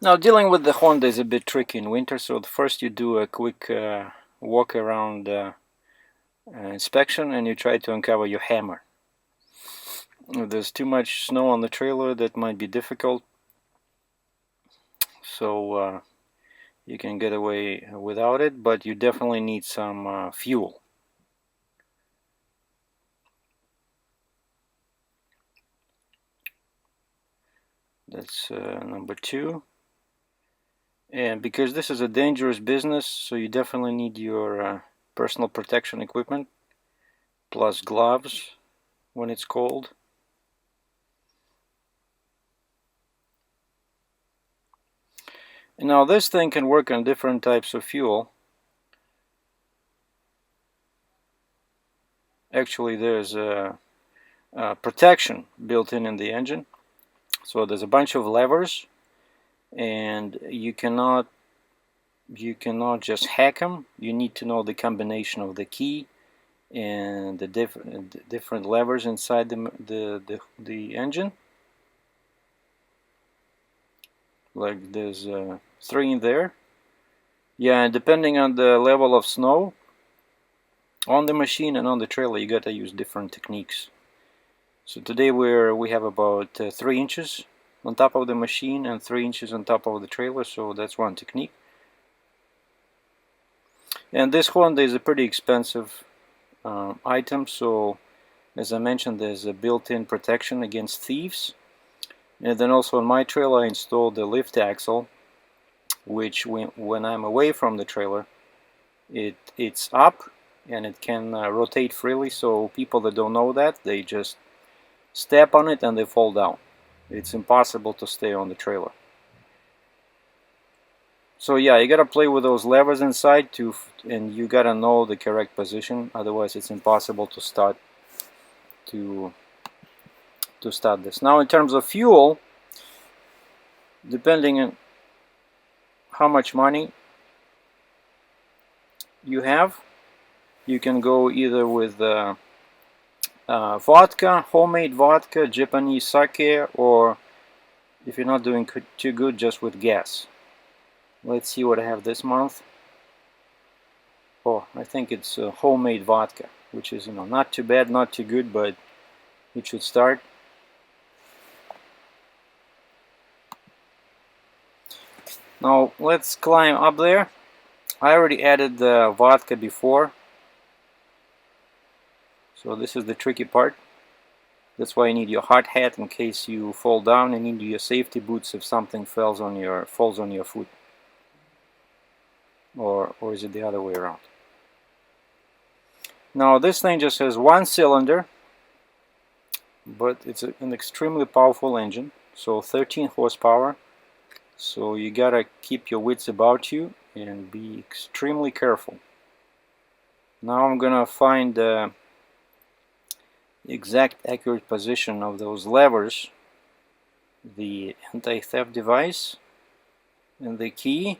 Now, dealing with the Honda is a bit tricky in winter, so first you do a quick walk around inspection and you try to uncover your hammer. If there's too much snow on the trailer, that might be difficult, so you can get away without it, but you definitely need some fuel. That's number 2. And because this is a dangerous business, so you definitely need your personal protection equipment, plus gloves when it's cold. And now this thing can work on different types of fuel. Actually, there's a protection built in the engine. So there's a bunch of levers, and you cannot just hack them. You need to know the combination of the key and the different levers inside the engine. Like there's 3 in there. Yeah, and depending on the level of snow on the machine and on the trailer, you gotta use different techniques. So today we have about 3 inches on top of the machine and 3 inches on top of the trailer, so that's one technique. And this Honda is a pretty expensive item, so as I mentioned, there's a built-in protection against thieves. And then also on my trailer I installed the lift axle, which when I'm away from the trailer, it's up and it can rotate freely, so people that don't know that, they just step on it and they fall down. It's impossible to stay on the trailer. So yeah, you gotta play with those levers inside and you gotta know the correct position, otherwise it's impossible to start this. Now in terms of fuel, depending on how much money you have, you can go either with vodka, homemade vodka, Japanese sake, or if you're not doing too good, just with gas. Let's see what I have this month. Oh, I think it's homemade vodka, which is, not too bad, not too good, but it should start. Now let's climb up there. I already added the vodka before, so this is the tricky part. That's why you need your hard hat in case you fall down, and you need your safety boots if something falls on your foot. Or is it the other way around? Now this thing just has 1 cylinder, but it's an extremely powerful engine, so 13 horsepower. So you gotta keep your wits about you and be extremely careful. Now I'm gonna find the exact accurate position of those levers, the anti-theft device, and the key,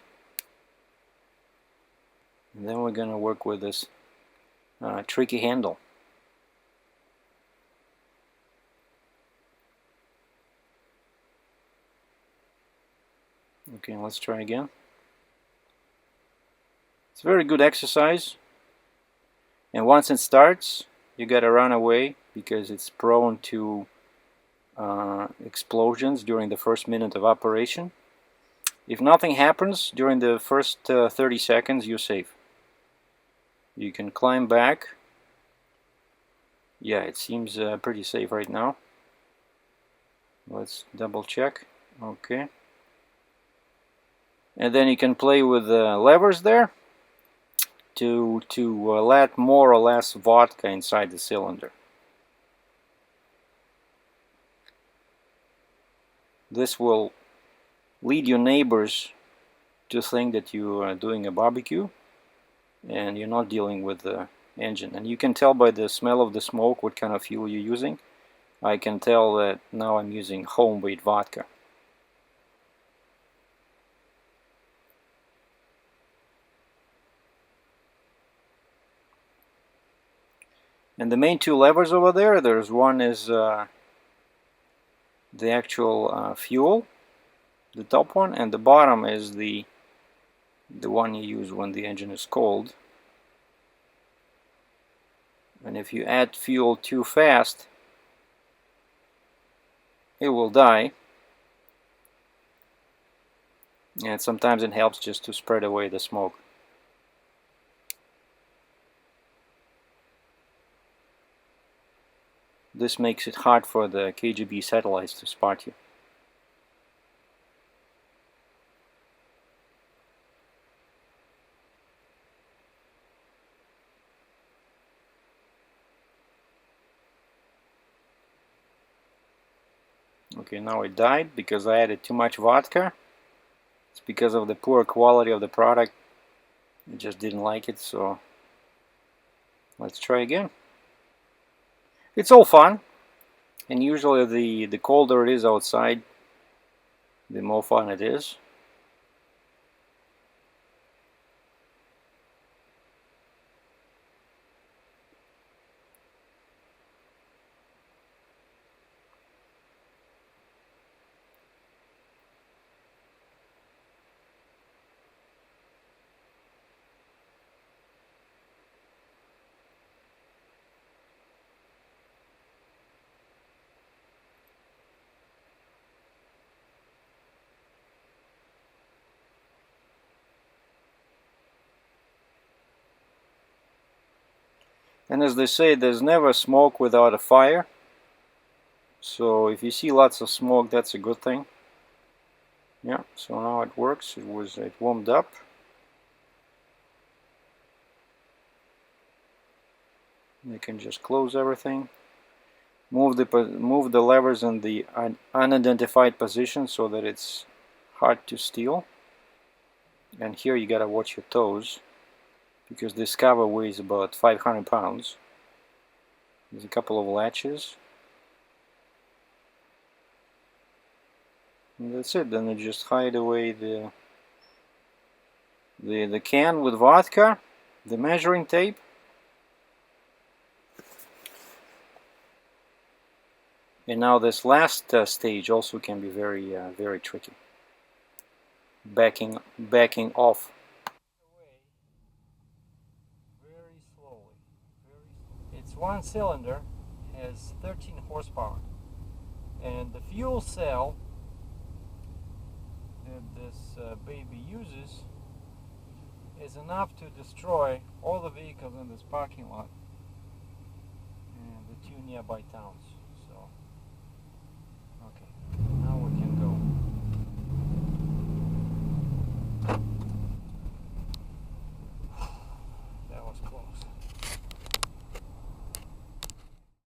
and then we're gonna work with this tricky handle. Okay, let's try again. It's a very good exercise, and once it starts, you gotta run away because it's prone to explosions during the first minute of operation. If nothing happens during the first 30 seconds, you're safe. You can climb back. Yeah, it seems pretty safe right now. Let's double check. Okay. And then you can play with the levers there to let more or less vodka inside the cylinder. This will lead your neighbors to think that you are doing a barbecue and you're not dealing with the engine. And you can tell by the smell of the smoke what kind of fuel you're using. I can tell that now I'm using homemade vodka. And the main 2 levers over there's one is the actual fuel, the top one, and the bottom is the one you use when the engine is cold. And if you add fuel too fast, it will die. And sometimes it helps just to spread away the smoke. This makes it hard for the KGB satellites to spot you. Okay, now it died because I added too much vodka. It's because of the poor quality of the product. I just didn't like it, so let's try again. It's all fun, and usually the colder it is outside, the more fun it is. And as they say, there's never smoke without a fire. So if you see lots of smoke, that's a good thing. Yeah, so now it works. It warmed up. You can just close everything. Move the levers in the unidentified position so that it's hard to steal. And here you gotta watch your toes, because this cover weighs about 500 pounds. There's a couple of latches. And that's it. Then you just hide away the can with vodka, the measuring tape. And now this last stage also can be very very tricky. Backing off. Very slowly. It's one cylinder, has 13 horsepower, and the fuel cell that this baby uses is enough to destroy all the vehicles in this parking lot and the two nearby towns.